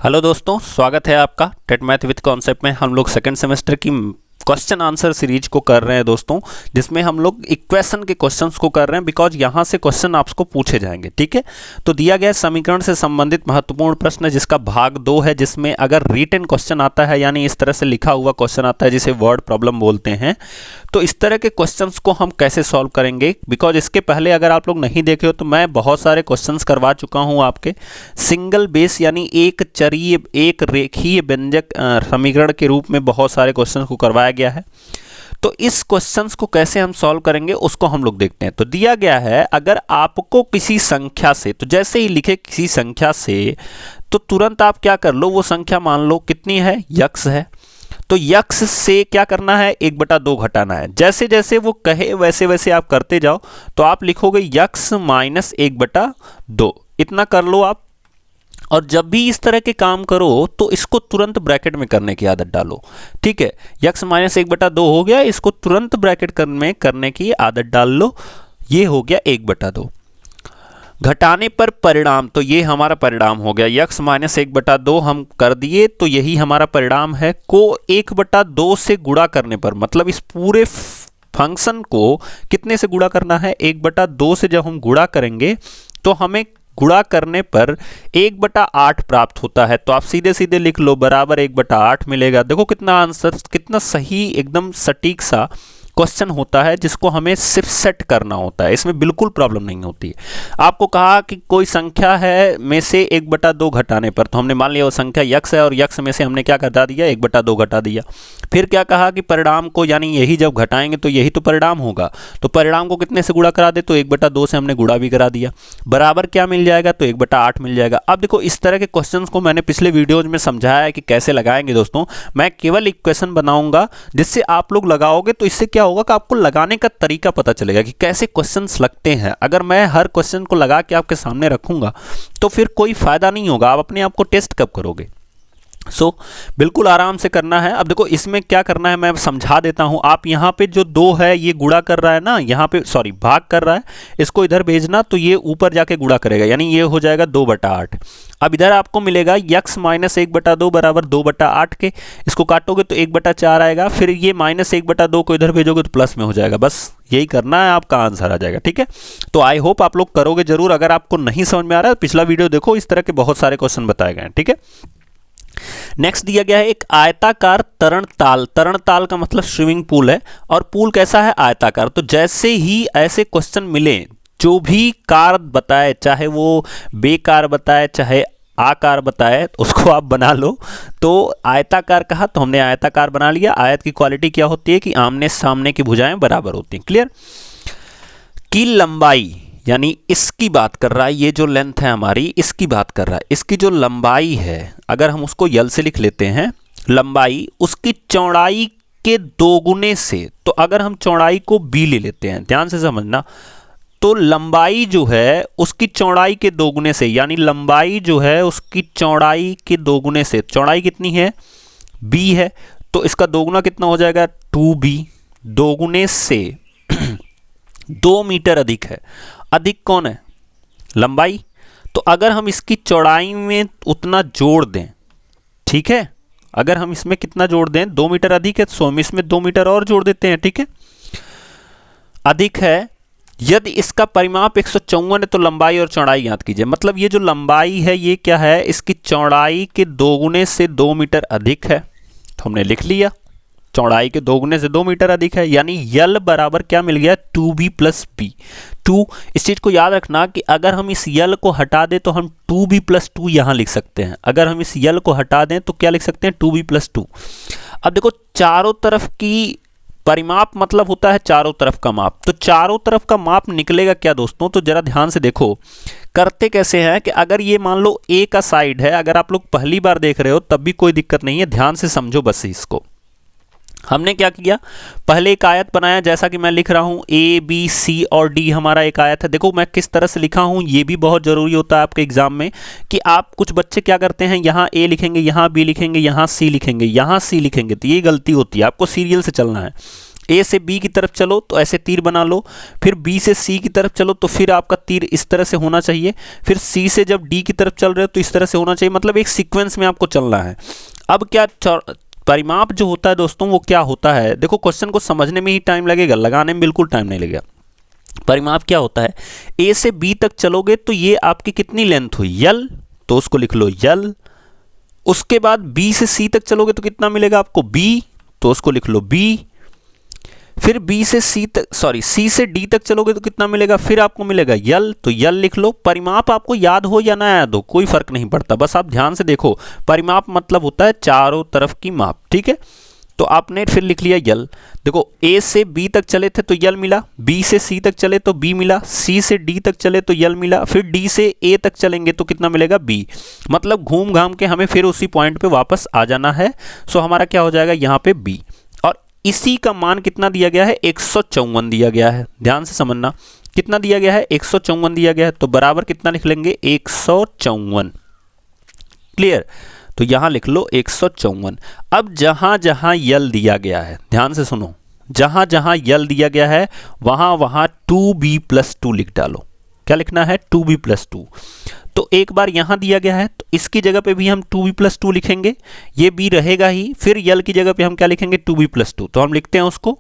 Hello दोस्तों, स्वागत है आपका टेट मैथ विद कॉन्सेप्ट में। हम लोग सेकंड सेमेस्टर की क्वेश्चन आंसर सीरीज को कर रहे हैं दोस्तों, जिसमें हम लोग इक्वेशन के क्वेश्चंस को कर रहे हैं बिकॉज यहाँ से क्वेश्चन आपको पूछे जाएंगे। ठीक है, तो दिया गया समीकरण से संबंधित महत्वपूर्ण प्रश्न जिसका भाग 2 है, जिसमें अगर रिटन क्वेश्चन आता है यानी इस तरह से लिखा हुआ क्वेश्चन आता है जिसे वर्ड प्रॉब्लम बोलते हैं, तो इस तरह के क्वेश्चंस को हम कैसे सॉल्व करेंगे। बिकॉज इसके पहले अगर आप लोग नहीं देखे हो तो मैं बहुत सारे क्वेश्चंस करवा चुका हूँ आपके सिंगल बेस यानी एक चरीय एक रेखीय व्यंजक समीकरण के रूप में बहुत सारे क्वेश्चंस को करवाया गया है। तो इस क्वेश्चंस को कैसे हम सॉल्व करेंगे उसको हम लोग देखते हैं। तो दिया गया है अगर आपको किसी संख्या से, तो जैसे ही लिखे किसी संख्या से, तो तुरंत आप क्या कर लो, वो संख्या मान लो कितनी है, यक्स है। तो यक्स से क्या करना है, 1/2 घटाना है। जैसे जैसे वो कहे वैसे वैसे आप करते जाओ, तो आप लिखोगे यक्स माइनस 1/2, इतना कर लो आप। और जब भी इस तरह के काम करो तो इसको तुरंत ब्रैकेट में करने की आदत डालो। ठीक है, यक्स माइनस 1/2 हो गया, इसको तुरंत ब्रैकेट में करने की आदत डाल लो। ये हो गया 1/2 घटाने पर परिणाम, तो ये हमारा परिणाम हो गया। यक्स माइनस 1/2 हम कर दिए, तो यही हमारा परिणाम है। को 1/2 से गुणा करने पर, मतलब इस पूरे फंक्शन को कितने से गुणा करना है, 1/2 से जब हम गुणा करेंगे तो हमें गुणा करने पर 1/8 प्राप्त होता है। तो आप सीधे सीधे लिख लो बराबर 1/8 मिलेगा। देखो कितना आंसर, कितना सही, एकदम सटीक सा क्वेश्चन होता है जिसको हमें सिर्फ सेट करना होता है, इसमें बिल्कुल प्रॉब्लम नहीं होती है। आपको कहा कि कोई संख्या है में से 1/2 घटाने पर, तो हमने मान लिया वो संख्या यक्स है और यक्स में से हमने क्या घटा दिया, 1/2 घटा दिया। फिर क्या कहा कि परिणाम को, यानी यही जब घटाएंगे तो यही तो परिणाम होगा, तो परिणाम को कितने से गुणा करा दे, तो 1/2 से हमने गुणा भी करा दिया। बराबर क्या मिल जाएगा, तो 1/8 मिल जाएगा। अब देखो इस तरह के क्वेश्चंस को मैंने पिछले वीडियोज में समझाया है कि कैसे लगाएंगे दोस्तों। मैं केवल इक्वेशन बनाऊंगा जिससे आप लोग लगाओगे, तो इससे क्या होगा कि आपको लगाने का तरीका पता चलेगा कि कैसे क्वेश्चंस लगते हैं। अगर मैं हर क्वेश्चन को लगा के आपके सामने रखूंगा तो फिर कोई फायदा नहीं होगा, आप अपने आप को टेस्ट कब करोगे। बिल्कुल आराम से करना है। अब देखो इसमें क्या करना है मैं समझा देता हूं। आप यहां पे जो 2 है ये गुणा कर रहा है ना, यहां पे सॉरी भाग कर रहा है, इसको इधर भेजना तो ये ऊपर जाके गुणा करेगा, यानी ये हो जाएगा 2/8। अब इधर आपको मिलेगा यक्स माइनस 1/2 बराबर 2/8 के, इसको काटोगे तो 1/4 आएगा। फिर ये माइनस 1/2 को इधर भेजोगे तो प्लस में हो जाएगा। बस यही करना है, आपका आंसर आ जाएगा। ठीक है, तो आई होप आप लोग करोगे जरूर। अगर आपको नहीं समझ में आ रहा है पिछला वीडियो देखो, इस तरह के बहुत सारे क्वेश्चन बताए गए हैं। ठीक है, नेक्स्ट दिया गया है एक आयताकार तरणताल। तरणताल का मतलब स्विमिंग पूल है, और पूल कैसा है, आयताकार। तो जैसे ही ऐसे क्वेश्चन मिले, जो भी कार बताए, चाहे वो बेकार बताए चाहे आकार बताए, उसको आप बना लो। तो आयताकार कहा तो हमने आयताकार बना लिया। आयत की क्वालिटी क्या होती है कि आमने सामने की भुजाएं बराबर होती हैं। क्लियर। की लंबाई, यानी इसकी बात कर रहा है, ये जो लेंथ है हमारी इसकी बात कर रहा है। इसकी जो लंबाई है, अगर हम उसको यल से लिख लेते हैं, लंबाई उसकी चौड़ाई के दोगुने से, तो अगर हम चौड़ाई को b ले लेते हैं, ध्यान से समझना, तो लंबाई जो है उसकी चौड़ाई के दोगुने से, यानी लंबाई जो है उसकी चौड़ाई के दोगुने से, चौड़ाई कितनी है, b है, तो इसका दोगुना कितना हो जाएगा, 2b। दोगुने से 2 मीटर अधिक है। अधिक कौन है, लंबाई। तो अगर हम इसकी चौड़ाई में उतना जोड़ दें, ठीक है, अगर हम इसमें कितना जोड़ दें, 2 मीटर अधिक है तो हम इसमें 2 मीटर और जोड़ देते हैं। ठीक है, अधिक है। यदि इसका परिमाप 154 है तो लंबाई और चौड़ाई ज्ञात कीजिए। मतलब ये जो लंबाई है ये क्या है, इसकी चौड़ाई के दोगुने से 2 मीटर अधिक है, तो हमने लिख लिया चौड़ाई के दोगुने से 2 मीटर अधिक है, यानी यल बराबर क्या मिल गया, 2b प्लस b। 2, इस चीज को याद रखना कि अगर हम इस यल को हटा दें तो हम 2b प्लस 2 यहां लिख सकते हैं। अगर हम इस यल को हटा दें तो क्या लिख सकते हैं, 2b प्लस 2। अब देखो चारों तरफ की परिमाप मतलब होता है चारों तरफ का माप, तो चारों तरफ का माप निकलेगा क्या दोस्तों, तो जरा ध्यान से देखो करते कैसे हैं कि अगर ये मान लो a का साइड है, अगर आप लोग पहली बार देख रहे हो तब भी कोई दिक्कत नहीं है, ध्यान से समझो बस इसको। हमने क्या किया, पहले एक आयत बनाया, जैसा कि मैं लिख रहा हूं ए बी सी और डी हमारा एक आयत है। देखो मैं किस तरह से लिखा हूं, ये भी बहुत जरूरी होता है आपके एग्जाम में, कि आप कुछ बच्चे क्या करते हैं, यहां ए लिखेंगे, यहां बी लिखेंगे, यहां सी लिखेंगे, यहां सी लिखेंगे, तो ये गलती होती है। आपको सीरियल से चलना है। ए से बी की तरफ चलो तो ऐसे तीर बना लो, फिर बी से सी की तरफ चलो तो फिर आपका तीर इस तरह से होना चाहिए, फिर सी से जब डी की तरफ चल रहे हो तो इस तरह से होना चाहिए, मतलब एक सीक्वेंस में आपको चलना है। अब क्या परिमाप जो होता है दोस्तों वो क्या होता है, देखो क्वेश्चन को समझने में ही टाइम लगेगा, लगाने में बिल्कुल टाइम नहीं लगेगा। परिमाप क्या होता है, ए से बी तक चलोगे तो ये आपकी कितनी लेंथ हुई, यल, तो उसको लिख लो यल। उसके बाद बी से सी तक चलोगे तो कितना मिलेगा आपको, बी, तो उसको लिख लो बी। फिर बी से सी तक, सॉरी सी से डी तक चलोगे तो कितना मिलेगा, फिर आपको मिलेगा यल, तो यल लिख लो। परिमाप आपको याद हो या ना याद हो कोई फर्क नहीं पड़ता, बस आप ध्यान से देखो, परिमाप मतलब होता है चारों तरफ की माप, ठीक है। तो आपने फिर लिख लिया यल। देखो ए से बी तक चले थे तो यल मिला, बी से सी तक चले तो बी मिला, सी से डी तक चले तो यल मिला, फिर डी से ए तक चलेंगे तो कितना मिलेगा, बी। मतलब घूम घाम के हमें फिर उसी पॉइंट पे वापस आ जाना है। सो हमारा क्या हो जाएगा यहाँ पे बी, और इसी का मान कितना दिया गया है, 154 दिया गया है। ध्यान से समझना, कितना दिया गया है, 154 दिया गया है, तो बराबर कितना लिख लेंगे, 154। क्लियर, तो यहां लिख लो 154। अब जहां जहां यल दिया गया है, ध्यान से सुनो, जहां जहां यल दिया गया है वहां वहां 2b+2 लिख डालो। क्या लिखना है, 2b+2। तो एक बार यहां दिया गया है तो इसकी जगह पे भी हम 2b+2 लिखेंगे, ये b रहेगा ही, फिर यल की जगह पे हम क्या लिखेंगे, 2b+2, तो हम लिखते हैं उसको।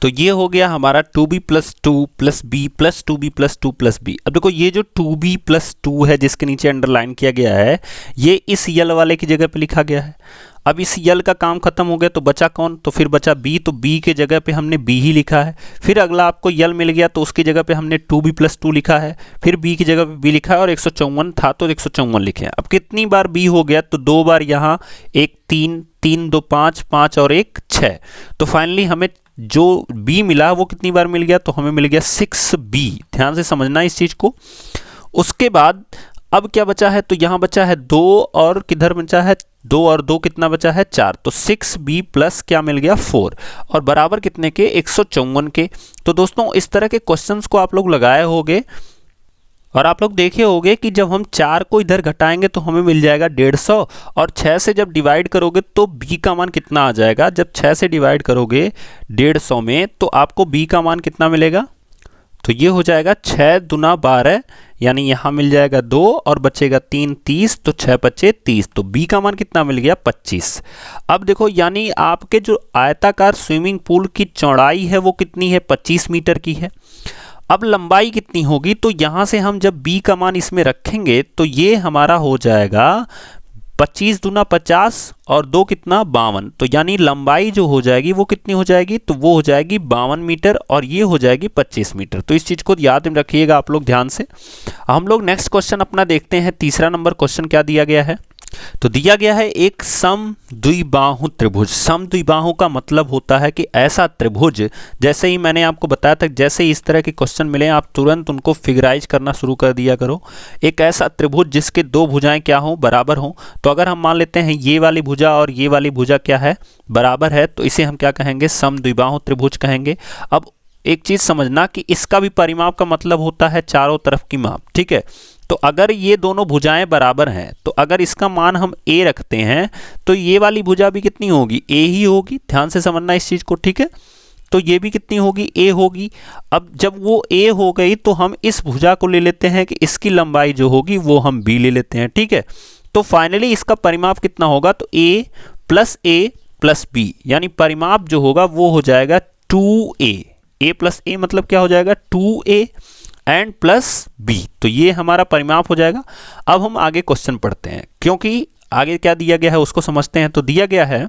तो ये हो गया हमारा 2b+2 + b + 2b+2 + b। अब देखो ये जो 2b+2 है जिसके नीचे अंडरलाइन किया गया है, ये इस यल वाले की जगह पे लिखा गया है। अब इस यल का काम खत्म हो गया तो बचा कौन, तो फिर बचा b, तो b के जगह पे हमने b ही लिखा है। फिर अगला आपको यल मिल गया तो उसकी जगह पे हमने 2b+2 लिखा है, फिर b की जगह पे b लिखा है, और 154 था तो 154 लिखे हैं। अब कितनी बार b हो गया, तो 2 बार यहाँ, 1 3, 3 2 5, 5 और 1 6, तो फाइनली हमें जो b मिला वो कितनी बार मिल गया, तो हमें मिल गया 6b। ध्यान से समझना इस चीज को। उसके बाद अब क्या बचा है, तो यहां बचा है 2, और किधर बचा है 2 और 2 कितना बचा है, 4, तो 6b प्लस क्या मिल गया, 4, और बराबर कितने के, 154 के। तो दोस्तों इस तरह के क्वेश्चंस को आप लोग लगाए होंगे, और आप लोग देखे होंगे कि जब हम 4 को इधर घटाएंगे तो हमें मिल जाएगा 150, और 6 से जब डिवाइड करोगे तो b का मान कितना आ जाएगा, जब 6 से डिवाइड करोगे 150 में तो आपको b का मान कितना मिलेगा, तो ये हो जाएगा 6 दूना 12, यानी यहाँ मिल जाएगा 2 और बचेगा 3 30, तो 6 पच्चे 30, तो b का मान कितना मिल गया, 25। अब देखो यानी आपके जो आयताकार स्विमिंग पूल की चौड़ाई है वो कितनी है, 25 मीटर की है। अब लंबाई कितनी होगी, तो यहाँ से हम जब b का मान इसमें रखेंगे तो ये हमारा हो जाएगा 25 दूना 50 और 2 कितना 52, तो यानी लंबाई जो हो जाएगी वो कितनी हो जाएगी, तो वो हो जाएगी 52 मीटर, और ये हो जाएगी 25 मीटर। तो इस चीज़ को याद में रखिएगा आप लोग ध्यान से। हम लोग नेक्स्ट क्वेश्चन अपना देखते हैं। तीसरा नंबर क्वेश्चन क्या दिया गया है, तो दिया गया है एक समद्विबाहु त्रिभुज। समद्विबाहु का मतलब होता है कि ऐसा त्रिभुज, जैसे ही मैंने आपको बताया था, जैसे ही इस तरह के क्वेश्चन मिले आप तुरंत उनको फिगराइज करना शुरू कर दिया करो। एक ऐसा त्रिभुज जिसके दो भुजाएं क्या हो, बराबर हो। तो अगर हम मान लेते हैं ये वाली भुजा और ये वाली भुजा क्या है, बराबर है, तो इसे हम क्या कहेंगे, समद्विबाहु त्रिभुज कहेंगे। अब एक चीज समझना कि इसका भी परिमाप का मतलब होता है चारों तरफ की माप, ठीक है। तो अगर ये दोनों भुजाएं बराबर हैं, तो अगर इसका मान हम a रखते हैं तो ये वाली भुजा भी कितनी होगी, a ही होगी। ध्यान से समझना इस चीज को, ठीक है। तो ये भी कितनी होगी, a होगी। अब जब वो a हो गई तो हम इस भुजा को ले लेते हैं कि इसकी लंबाई जो होगी वो हम b ले लेते हैं, ठीक है। तो फाइनली इसका परिमाप कितना होगा, तो a प्लस b, यानी परिमाप जो होगा वो हो जाएगा 2a। a प्लस a मतलब क्या हो जाएगा, 2a एंड प्लस b, तो ये हमारा परिमाप हो जाएगा। अब हम आगे क्वेश्चन पढ़ते हैं, क्योंकि आगे क्या दिया गया है उसको समझते हैं। तो दिया गया है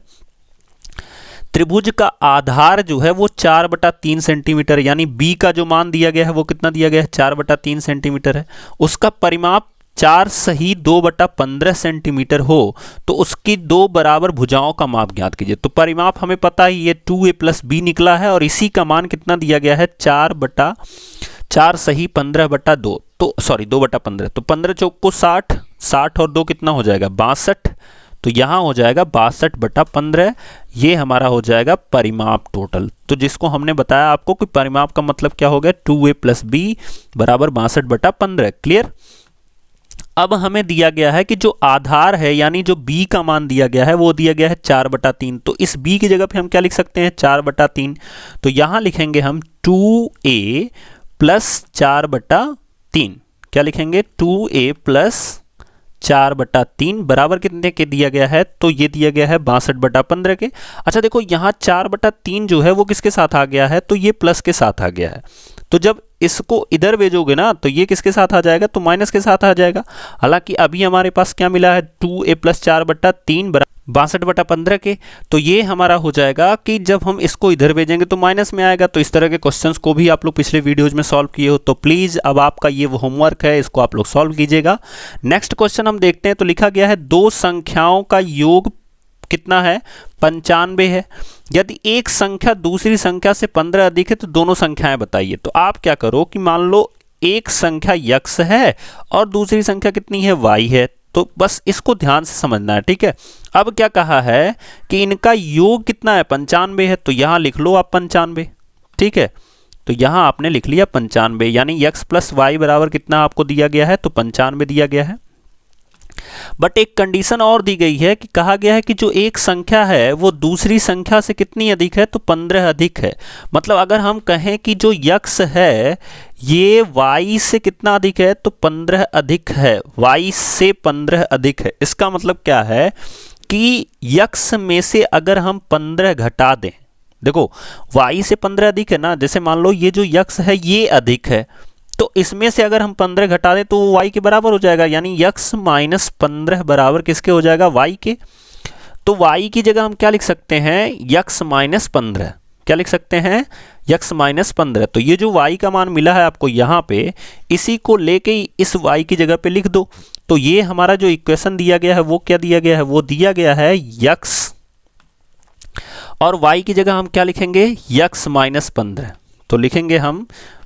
त्रिभुज का आधार जो है वो 4/3 सेंटीमीटर, यानी b का जो मान दिया गया है वो कितना दिया गया है, 4/3 सेंटीमीटर है। उसका परिमाप 4 सही 2/15 सेंटीमीटर हो तो उसकी दो बराबर भुजाओं का माप ज्ञात कीजिए। तो परिमाप हमें पता ही ये 2a प्लस b निकला है, और इसी का मान कितना दिया गया है, 4 सही 15/2, तो सॉरी 2/15, तो 15 चौक को 60, 60 और 2 कितना हो जाएगा, 62, तो यहाँ हो जाएगा 62/15। ये हमारा हो जाएगा परिमाप टोटल। तो जिसको हमने बताया आपको कि परिमाप का मतलब क्या हो गया, 2a प्लस b बराबर 62/15। क्लियर। अब हमें दिया गया है कि जो आधार है यानी जो b का मान दिया गया है वो दिया गया है 4/3। तो इस b की जगह पे हम क्या लिख सकते हैं 4/3। तो यहां लिखेंगे हम 2a प्लस 4/3। क्या लिखेंगे 2a प्लस 4/3 बराबर कितने के दिया गया है, तो ये दिया गया है 62/15 के। अच्छा देखो यहाँ 4/3 जो है वो किसके साथ आ गया है, तो ये प्लस के साथ आ गया है। तो जब इसको इधर भेजोगे ना तो ये किसके साथ आ जाएगा, तो माइनस के साथ आ जाएगा। हालांकि अभी हमारे पास क्या मिला है 2a प्लस 4/3 62/15 के। तो ये हमारा हो जाएगा कि जब हम इसको इधर भेजेंगे तो माइनस में आएगा। तो इस तरह के क्वेश्चंस को भी आप लोग पिछले वीडियोज में सॉल्व किए हो, तो प्लीज़ अब आपका ये होमवर्क है, इसको आप लोग सॉल्व कीजिएगा। नेक्स्ट क्वेश्चन हम देखते हैं। तो लिखा गया है दो संख्याओं का योग कितना है 95 है। यदि एक संख्या दूसरी संख्या से 15 अधिक है तो दोनों संख्याएं बताइए। तो आप क्या करो कि मान लो एक संख्या x है और दूसरी संख्या कितनी है y है, तो बस इसको ध्यान से समझना है, ठीक है। अब क्या कहा है कि इनका योग कितना है 95 है, तो यहां लिख लो आप 95, ठीक है। तो यहां आपने लिख लिया 95, यानी x प्लस वाई बराबर कितना आपको दिया गया है, तो 95 दिया गया है। बट एक कंडीशन और दी गई है कि कहा गया है कि जो एक संख्या है वो दूसरी संख्या से कितनी अधिक है, तो 15 अधिक है। मतलब अगर हम कहें कि जो x है ये y से कितना अधिक है, तो 15 अधिक है, y से 15 अधिक है। इसका मतलब क्या है कि x में से अगर हम 15 घटा दें, देखो y से 15 अधिक है ना, जैसे मान लो ये जो x है ये अधिक है, तो इसमें से अगर हम 15 घटा दें तो वो y के बराबर हो जाएगा, यानी x माइनस 15 बराबर किसके हो जाएगा, y के। तो y की जगह हम क्या लिख सकते हैं, x माइनस 15। क्या लिख सकते हैं, x माइनस 15। तो ये जो y का मान मिला है आपको यहाँ पे, इसी को लेके इस y की जगह पे लिख दो। तो ये हमारा जो इक्वेशन दिया गया है वो क्या दिया गया है, वो दिया गया है x, और y की जगह हम क्या लिखेंगे, x माइनस 15। तो लिखेंगे हम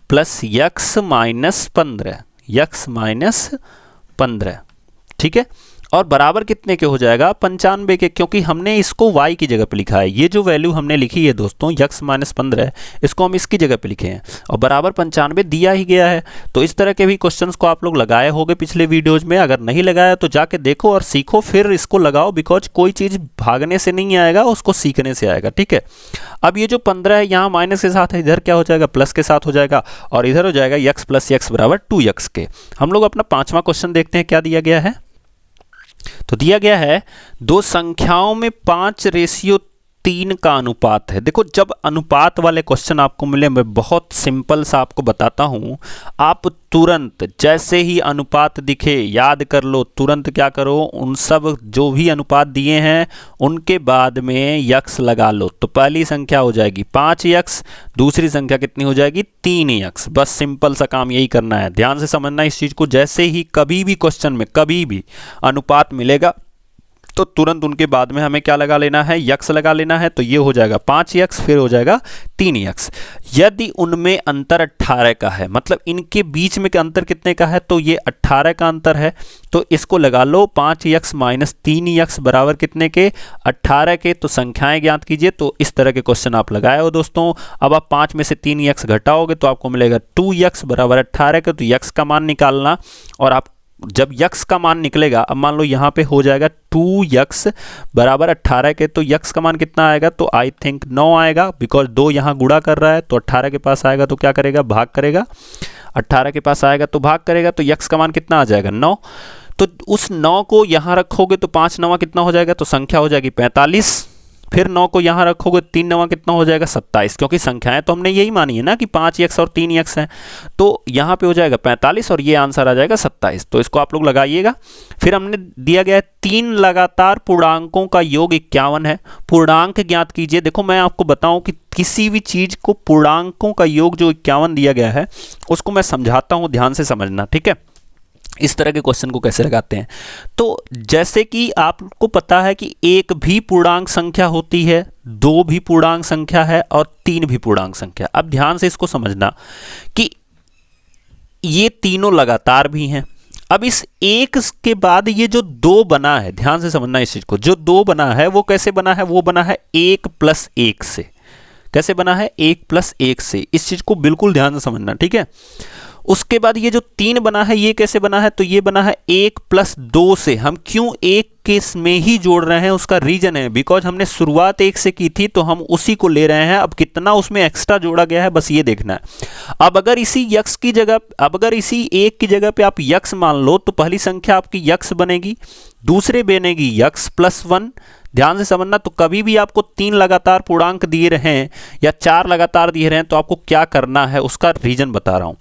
plus x minus 15, x minus 15, ठीक है। और बराबर कितने के हो जाएगा 95 के, क्योंकि हमने इसको y की जगह पे लिखा है। ये जो वैल्यू हमने लिखी है दोस्तों x माइनस 15, इसको हम इसकी जगह पे लिखे हैं और बराबर 95 दिया ही गया है। तो इस तरह के भी क्वेश्चंस को आप लोग लगाए होंगे पिछले वीडियोज में। अगर नहीं लगाया तो जाके देखो और सीखो, फिर इसको लगाओ, बिकॉज कोई चीज़ भागने से नहीं आएगा, उसको सीखने से आएगा, ठीक है। अब ये जो 15 है यहाँ माइनस के साथ है, इधर क्या हो जाएगा, प्लस के साथ हो जाएगा, और इधर हो जाएगा x प्लस x बराबर 2x के। हम लोग अपना 5वां क्वेश्चन देखते हैं, क्या दिया गया है। तो दिया गया है दो संख्याओं में 5:3 का अनुपात है। देखो जब अनुपात वाले क्वेश्चन आपको मिले, मैं बहुत सिंपल सा आपको बताता हूं, आप तुरंत जैसे ही अनुपात दिखे याद कर लो, तुरंत क्या करो, उन सब जो भी अनुपात दिए हैं उनके बाद में x लगा लो। तो पहली संख्या हो जाएगी 5x, दूसरी संख्या कितनी हो जाएगी 3x। बस सिंपल सा काम यही करना है, ध्यान से समझना इस चीज को। जैसे ही कभी भी क्वेश्चन में कभी भी अनुपात मिलेगा तो तुरंत उनके बाद में हमें क्या लगा लेना है, x लगा लेना है। तो ये हो जाएगा 5x, फिर हो जाएगा 3x। यदि उनमें अंतर 18 का है, मतलब इनके बीच में का अंतर कितने का है, तो ये 18 का अंतर है। तो इसको लगा लो 5x माइनस 3x बराबर कितने के, 18 के। तो संख्याएं ज्ञात कीजिए। तो इस तरह के क्वेश्चन आप लगाए हो दोस्तों। अब आप 5 में से 3x घटाओगे तो आपको मिलेगा 2x बराबर 18 के। तो x का मान निकालना, और आप जब x का मान निकलेगा, अब मान लो यहाँ पे हो जाएगा 2x बराबर 18 के, तो x का मान कितना आएगा, तो आई थिंक 9 आएगा, बिकॉज 2 यहाँ गुणा कर रहा है। तो 18 के पास आएगा तो क्या करेगा, भाग करेगा। 18 के पास आएगा तो भाग करेगा, तो x का मान कितना आ जाएगा 9। तो उस 9 को यहाँ रखोगे तो 5 9 कितना हो जाएगा, तो संख्या हो जाएगी 45। फिर 9 को यहाँ रखोगे 3 9 कितना हो जाएगा 27, क्योंकि संख्याएं तो हमने यही मानी है ना कि 5x और 3x हैं। तो यहाँ पे हो जाएगा 45 और ये आंसर आ जाएगा 27। तो इसको आप लोग लगाइएगा। फिर हमने दिया गया है 3 लगातार पूर्णांकों का योग 51 है। पूर्णांक ज्ञात कीजिए। देखो मैं आपको बताऊं कि किसी भी चीज को पूर्णांकों का योग जो 51 दिया गया है उसको मैं समझाता हूं, ध्यान से समझना, ठीक है। इस तरह के क्वेश्चन को कैसे लगाते हैं, तो जैसे कि आपको पता है कि एक भी पूर्णांक संख्या होती है, 2 भी पूर्णांक संख्या है और 3 भी पूर्णांक संख्या। अब ध्यान से इसको समझना कि ये तीनों लगातार भी हैं। अब इस एक के बाद ये जो 2 बना है, ध्यान से समझना इस चीज को, जो 2 बना है वो कैसे बना है, वो बना है 1 + 1 से। कैसे बना है, 1 + 1 से। इस चीज को बिल्कुल ध्यान से समझना, ठीक है। उसके बाद ये जो 3 बना है ये कैसे बना है, तो ये बना है 1 + 2 से। हम क्यों 1 के में ही जोड़ रहे हैं, उसका रीजन है बिकॉज हमने शुरुआत 1 से की थी तो हम उसी को ले रहे हैं। अब कितना उसमें एक्स्ट्रा जोड़ा गया है बस ये देखना है। अब अगर इसी यक्स की जगह, अब अगर इसी 1 की जगह पे आप यक्स मान लो तो पहली संख्या आपकी यक्स बनेगी, दूसरे बनेगी यक्स + 1। ध्यान से समझना, तो कभी भी आपको 3 लगातार पूर्णांक दिए रहे हैं या 4 लगातार दिए रहे हैं तो आपको क्या करना है उसका रीजन बता रहा हूं।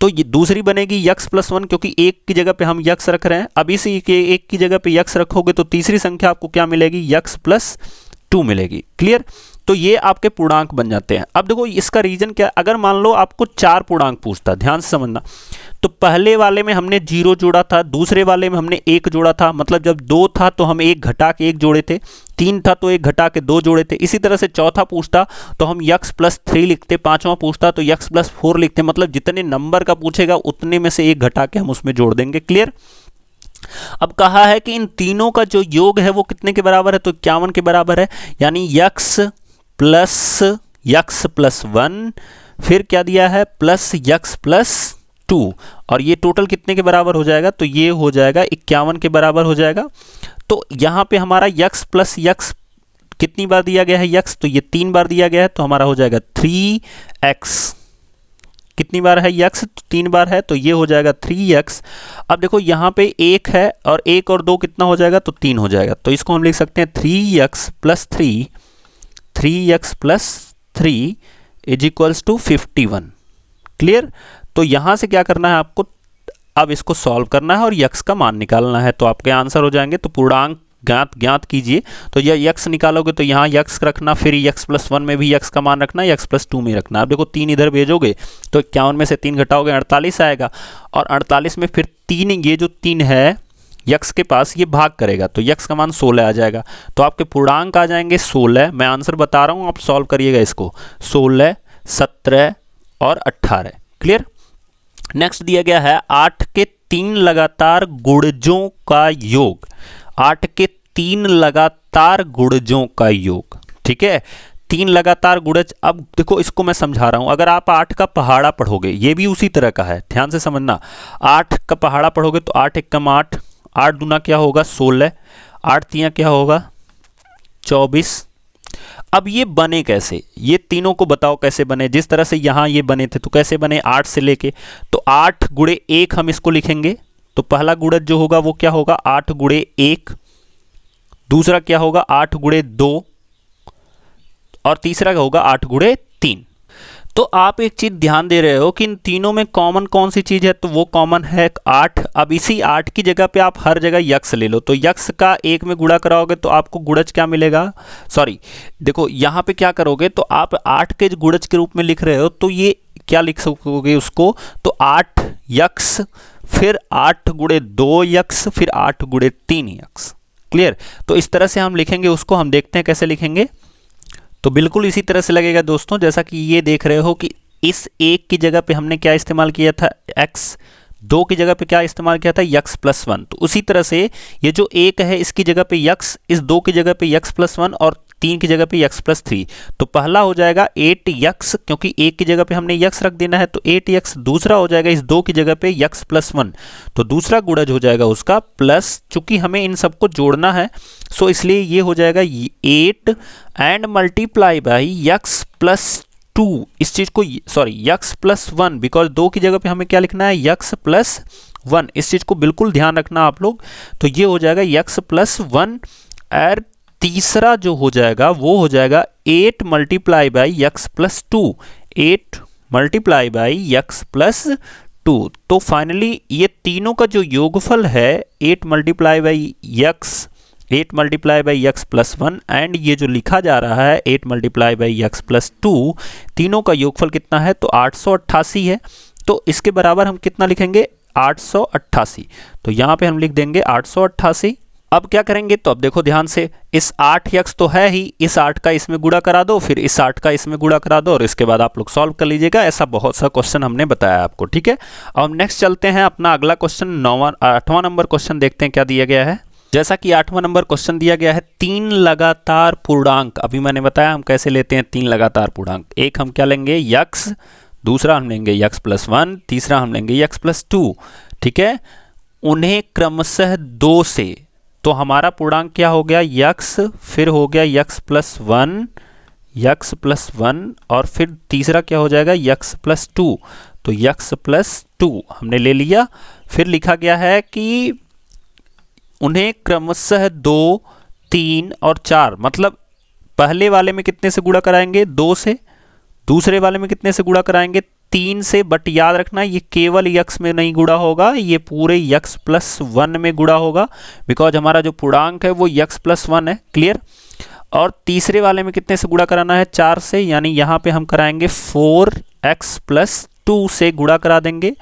तो ये दूसरी बनेगी यक्स + 1 क्योंकि 1 की जगह पे हम यक्स रख रहे हैं। अब इसी के 1 की जगह पे यक्स रखोगे तो तीसरी संख्या आपको क्या मिलेगी, यक्स + 2 मिलेगी। क्लियर। तो ये आपके पूर्णांक बन जाते हैं। अब देखो इसका रीजन क्या, अगर मान लो आपको 4 पूर्णांक पूछता, ध्यान से समझना, तो पहले वाले में हमने 0 जोड़ा था, दूसरे वाले में हमने 1 जोड़ा था, मतलब जब 2 था तो हम 1 घटा के 1 जोड़े थे, 3 था तो 1 घटा के 2 जोड़े थे। इसी तरह से चौथा पूछता तो हम यक्स + 3 लिखते, पांचवा पूछता तो यक्स + 4 लिखते, मतलब जितने नंबर का पूछेगा उतने में से 1 घटा के हम उसमें जोड़ देंगे। क्लियर। अब कहा है कि इन तीनों का जो योग है वो कितने के बराबर है, तो 51 के बराबर है, यानी यक्स + 1, फिर क्या दिया है प्लस यक्स + 2, और ये टोटल कितने के बराबर हो जाएगा, तो ये हो जाएगा 51 के बराबर हो जाएगा। तो यहाँ पे हमारा यक्स + यक्स कितनी बार दिया गया है यक्स, तो ये 3 बार दिया गया है, तो हमारा हो जाएगा 3x। कितनी बार है यक्स, 3 बार है, तो ये हो जाएगा 3x। अब देखो यहाँ पे 1 है और 1 और 2 कितना हो जाएगा, तो 3 हो जाएगा, तो इसको हम लिख सकते हैं 3x + 3, 3x + 3 = 51। क्लियर। तो यहाँ से क्या करना है आपको, अब इसको सॉल्व करना है और यक्स का मान निकालना है, तो आपके आंसर हो जाएंगे। तो पूर्णांक ज्ञात कीजिए, तो यह यक्स निकालोगे तो यहाँ यक्स रखना, फिर यक्स + 1 में भी यक्स का मान रखना, यक्स + 2 में रखना। अब देखो 3 इधर भेजोगे तो 51 में से 3 घटाओगे 48 आएगा, और 48 में फिर 3, ये जो 3 है यक्स के पास ये भाग करेगा तो यक्स का मान 16 आ जाएगा। तो आपके पूर्णांक आ जाएंगे 16। मैं आंसर बता रहा हूँ, आप सॉल्व करिएगा इसको, 16, 17 और 18। क्लियर। नेक्स्ट दिया गया है 8 के 3 लगातार गुणजों का योग, 8 के 3 लगातार गुणजों का योग। ठीक है, 3 लगातार गुणज। अब देखो इसको मैं समझा रहा हूं, अगर आप 8 का पहाड़ा पढ़ोगे, ये भी उसी तरह का है, ध्यान से समझना। 8 का पहाड़ा पढ़ोगे तो 8 एकम 8, 8 दूना क्या होगा 16, 8 तियां क्या होगा 24। अब ये बने कैसे, ये तीनों को बताओ कैसे बने। जिस तरह से यहां ये बने थे तो कैसे बने, 8 से लेके, तो 8 × 1 हम इसको लिखेंगे। तो पहला गुणज जो होगा वो क्या होगा 8 × 1, दूसरा क्या होगा 8 × 2, और तीसरा क्या होगा 8 × 3। तो आप एक चीज ध्यान दे रहे हो कि इन तीनों में कॉमन कौन सी चीज है, तो वो कॉमन है 8। अब इसी 8 की जगह पे आप हर जगह यक्स ले लो, तो यक्स का 1 में गुणा कराओगे तो आपको गुणज क्या मिलेगा, सॉरी देखो यहाँ पे क्या करोगे, तो आप 8 के गुणज के रूप में लिख रहे हो तो ये क्या लिख सकोगे उसको, तो 8 यक्स, फिर 8 × 2 यक्स, फिर 8 × 3 यक्स। क्लियर। तो इस तरह से हम लिखेंगे उसको, हम देखते हैं कैसे लिखेंगे। तो बिल्कुल इसी तरह से लगेगा दोस्तों, जैसा कि ये देख रहे हो कि इस 1 की जगह पे हमने क्या इस्तेमाल किया था x, 2 की जगह पे क्या इस्तेमाल किया था यक्स + 1। तो उसी तरह से ये जो 1 है इसकी जगह पे यक्स, इस 2 की जगह पे यक्स + 1, और 3 की जगह पे यक्स + 3। तो पहला हो जाएगा 8 यक्स, क्योंकि 1 की जगह पे हमने यक्स रख देना है तो 8 यक्स। दूसरा हो जाएगा इस 2 की जगह पे यक्स + 1, तो दूसरा गुणज हो जाएगा उसका प्लस, चूंकि हमें इन सबको जोड़ना है सो इसलिए ये हो जाएगा 8 एंड मल्टीप्लाई बाई यक्स + 2। इस चीज को सॉरी यक्स + 1, बिकॉज 2 की जगह पे हमें क्या लिखना है यक्स + 1। इस चीज को बिल्कुल ध्यान रखना आप लोग। तो ये हो जाएगा यक्स + 1, और तीसरा जो हो जाएगा वो हो जाएगा 8 multiply by x + 2, 8 multiply by x + 2। तो फाइनली ये तीनों का जो योगफल है 8 multiply by x, 8 multiply by x + 1, and ये जो लिखा जा रहा है 8 मल्टीप्लाई बाई यक्स + 2, तीनों का योगफल कितना है, तो 888 है। तो इसके बराबर हम कितना लिखेंगे 888। तो यहाँ पे हम लिख देंगे 888। अब क्या करेंगे, तो अब देखो ध्यान से, इस 8 यक्स तो है ही, इस 8 का इसमें गुणा करा दो, फिर इस 8 का इसमें गुणा करा दो, और इसके बाद आप लोग सॉल्व कर लीजिएगा। ऐसा बहुत सा क्वेश्चन हमने बताया आपको। ठीक है, अब नेक्स्ट चलते हैं अपना अगला क्वेश्चन, 8वां नंबर क्वेश्चन देखते हैं क्या दिया गया है। जैसा कि 8वां नंबर क्वेश्चन दिया गया है 3 लगातार पूर्णांक। अभी मैंने बताया हम कैसे लेते हैं 3 लगातार पूर्णांक। एक हम क्या लेंगे यक्स, दूसरा हम लेंगे यक्स प्लस 1, तीसरा हम लेंगे यक्स प्लस 2, ठीक है। उन्हें क्रमशः 2 से, तो हमारा पूर्णांक क्या हो गया यक्स, फिर हो गया यक्स प्लस 1, यक्स प्लस 1, और फिर तीसरा क्या हो जाएगा यक्स प्लस 2, तो यक्स प्लस 2 हमने ले लिया। फिर लिखा गया है कि उन्हें क्रमशः 2, 3 और 4, मतलब पहले वाले में कितने से गुणा कराएंगे 2 से, दूसरे वाले में कितने से गुणा कराएंगे 3 से, बट याद रखना ये केवल यक्स में नहीं गुणा होगा, ये पूरे यक्स प्लस 1 में गुणा होगा, बिकॉज हमारा जो पूर्णांक है वो यक्स प्लस 1 है, क्लियर। और तीसरे वाले में कितने से गुणा कराना है 4 से, यानी यहाँ पे हम कराएंगे 4x प्लस 2 से गुणा करा देंगे।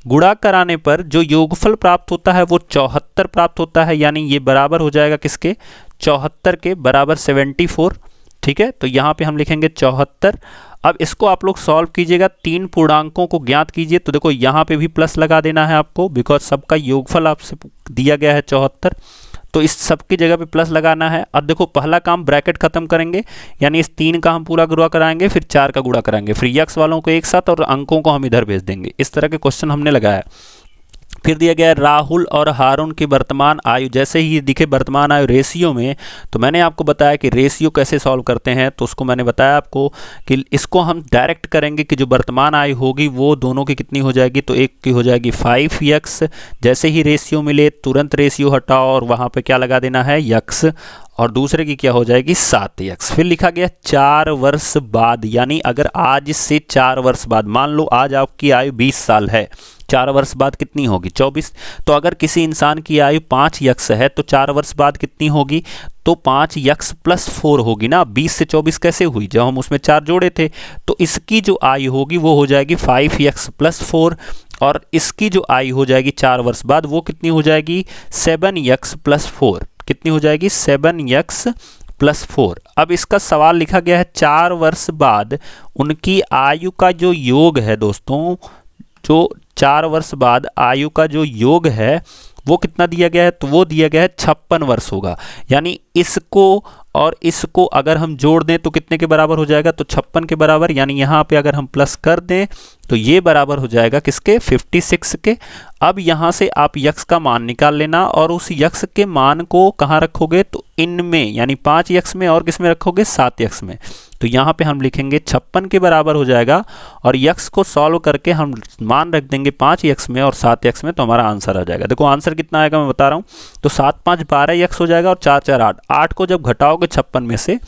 गुणा कराने पर जो योगफल प्राप्त होता है वो 74 प्राप्त होता है, यानी ये बराबर हो जाएगा किसके 74 के, बराबर 74, ठीक है। तो यहाँ पे हम लिखेंगे 74। अब इसको आप लोग सॉल्व कीजिएगा, 3 पूर्णांकों को ज्ञात कीजिए, तो देखो यहाँ पे भी प्लस लगा देना है आपको, बिकॉज सबका योगफल आपसे दिया गया है 74, तो इस सब की जगह पे प्लस लगाना है। अब देखो पहला काम ब्रैकेट खत्म करेंगे, यानी इस 3 का हम पूरा गुणा कराएंगे, फिर 4 का गुणा कराएंगे, फिर यक्स वालों को एक साथ और अंकों को हम इधर भेज देंगे। इस तरह के क्वेश्चन हमने लगाया। फिर दिया गया है राहुल और हारून की वर्तमान आयु, जैसे ही दिखे वर्तमान आयु रेशियो में, तो मैंने आपको बताया कि रेशियो कैसे सॉल्व करते हैं, तो उसको मैंने बताया आपको कि इसको हम डायरेक्ट करेंगे कि जो वर्तमान आयु होगी वो दोनों की कितनी हो जाएगी, तो एक की हो जाएगी 5x, जैसे ही रेशियो मिले तुरंत रेशियो हटाओ और वहाँ पे क्या लगा देना है यक्स, और दूसरे की क्या हो जाएगी 7x। फिर लिखा गया 4 वर्ष बाद, यानी अगर आज से 4 वर्ष बाद, मान लो आज आपकी आयु 20 साल है, 4 वर्ष बाद कितनी होगी 24, तो अगर किसी इंसान की आयु 5x है तो 4 वर्ष बाद कितनी होगी, तो 5x प्लस 4 होगी ना। 20 से 24 कैसे हुई, जब हम उसमें 4 जोड़े थे, तो इसकी जो आयु होगी वो हो जाएगी 5x प्लस 4, और इसकी जो आयु हो जाएगी 4 वर्ष बाद वो कितनी हो जाएगी 7x प्लस 4, कितनी हो जाएगी 7x प्लस 4। अब इसका सवाल लिखा गया है 4 वर्ष बाद उनकी आयु का जो योग है दोस्तों, जो 4 वर्ष बाद आयु का जो योग है वो कितना दिया गया है, तो वो दिया गया है 56 वर्ष होगा, यानी इसको और इसको अगर हम जोड़ दें तो कितने के बराबर हो जाएगा, तो 56 के बराबर, यानी यहाँ पे अगर हम प्लस कर दें तो ये बराबर हो जाएगा किसके 56 के। अब यहाँ से आप यक्स का मान निकाल लेना और उस यक्स के मान को कहाँ रखोगे, तो इनमें, यानी 5x में, और किस में रखोगे 7x में, तो यहाँ पे हम लिखेंगे 56 के बराबर हो जाएगा, और यक्स को सॉल्व करके हम मान रख देंगे 5x में और 7x में, तो हमारा आंसर आ जाएगा। देखो आंसर कितना आएगा मैं बता रहा हूँ, तो 7 5 12x हो जाएगा और 4 4 8, 8 को जब घटाओगे 56 में से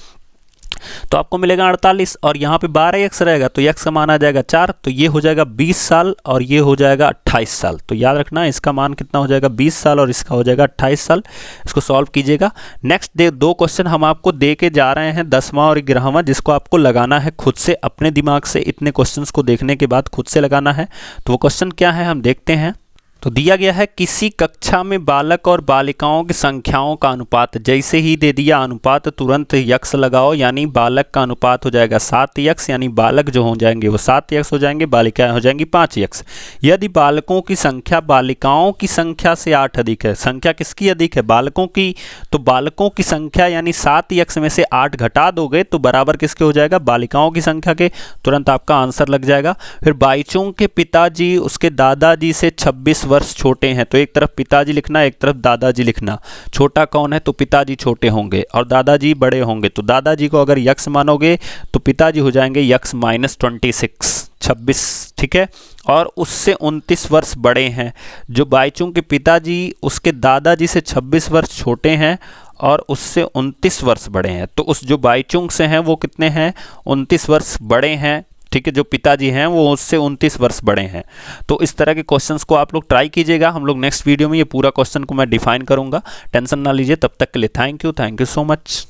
तो आपको मिलेगा 48, और यहाँ पे 12x रहेगा तो x का मान आ जाएगा 4, तो ये हो जाएगा 20 साल और ये हो जाएगा 28 साल। तो याद रखना इसका मान कितना हो जाएगा 20 साल और इसका हो जाएगा 28 साल। इसको सॉल्व कीजिएगा। नेक्स्ट 2 क्वेश्चन हम आपको दे के जा रहे हैं, 10वां और 11वां, जिसको आपको लगाना है खुद से, अपने दिमाग से इतने क्वेश्चंस को देखने के बाद खुद से लगाना है। तो वो क्वेश्चन क्या है हम देखते हैं। तो दिया गया है किसी कक्षा में बालक और बालिकाओं की संख्याओं का अनुपात, जैसे ही दे दिया अनुपात तुरंत यक्स लगाओ, यानी बालक का अनुपात हो जाएगा 7x, यानी बालक जो हो जाएंगे वो 7x हो जाएंगे, बालिकाएं हो जाएंगी 5x। यदि बालकों की संख्या बालिकाओं की संख्या से 8 अधिक है, संख्या किसकी अधिक है बालकों की, तो बालकों की संख्या यानी 7x में से 8 घटा दोगे तो बराबर किसके हो जाएगा बालिकाओं की संख्या के, तुरंत आपका आंसर लग जाएगा। फिर बाईचुंग के पिताजी उसके दादाजी से 26 वर्ष छोटे हैं, तो एक तरफ पिताजी लिखना एक तरफ दादाजी लिखना। छोटा कौन है, तो पिताजी छोटे होंगे और दादाजी बड़े होंगे, तो दादाजी को अगर यक्स मानोगे तो पिताजी हो जाएंगे यक्स माइनस 26, ठीक है। और उससे 29 वर्ष बड़े हैं, जो बाईचुंग के पिताजी उसके दादाजी से 26 वर्ष छोटे हैं और उससे 29 वर्ष बड़े हैं, तो उस जो बाईचुंग से हैं वो कितने हैं 29 वर्ष बड़े हैं, ठीक है। जो पिताजी हैं वो उससे 29 वर्ष बड़े हैं। तो इस तरह के क्वेश्चंस को आप लोग ट्राई कीजिएगा। हम लोग नेक्स्ट वीडियो में ये पूरा क्वेश्चन को मैं डिफाइन करूंगा, टेंशन ना लीजिए। तब तक के लिए थैंक यू सो मच।